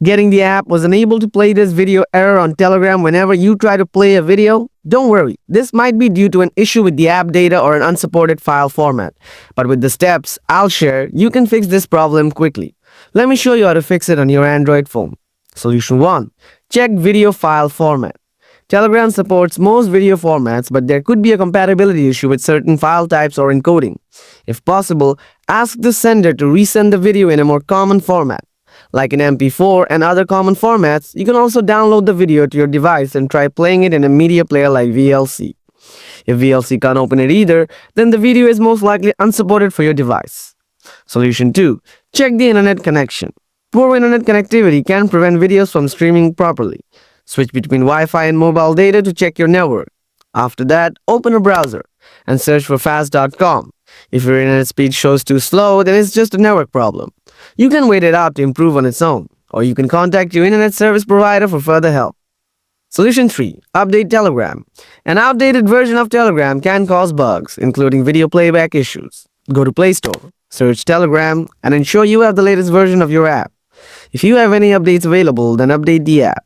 Getting the app was unable to play this video error on Telegram whenever you try to play a video? Don't worry, this might be due to an issue with the app data or an unsupported file format. But with the steps I'll share, you can fix this problem quickly. Let me show you how to fix it on your Android phone. Solution 1. Check video file format. Telegram supports most video formats, but there could be a compatibility issue with certain file types or encoding. If possible, ask the sender to resend the video in a more common format. Like in MP4 and other common formats, you can also download the video to your device and try playing it in a media player like VLC. If VLC can't open it either, then the video is most likely unsupported for your device. Solution 2. Check the internet connection. Poor internet connectivity can prevent videos from streaming properly. Switch between Wi-Fi and mobile data to check your network. After that, open a browser and search for fast.com. If your internet speed shows too slow, then it's just a network problem. You can wait it out to improve on its own, or you can contact your internet service provider for further help. Solution 3. Update Telegram. An outdated version of Telegram can cause bugs, including video playback issues. Go to Play Store, search Telegram, and ensure you have the latest version of your app. If you have any updates available, then update the app.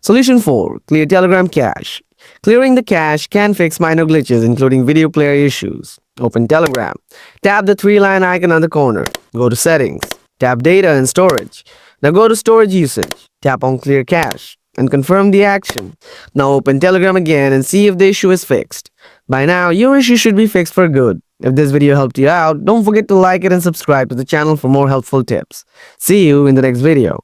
Solution 4. Clear Telegram cache. Clearing the cache can fix minor glitches, including video player issues. Open Telegram. Tap the three-line icon on the corner. Go to Settings. Tap Data and Storage. Now go to Storage Usage. Tap on Clear Cache and confirm the action. Now open Telegram again and see if the issue is fixed. By now, your issue should be fixed for good. If this video helped you out, don't forget to like it and subscribe to the channel for more helpful tips. See you in the next video.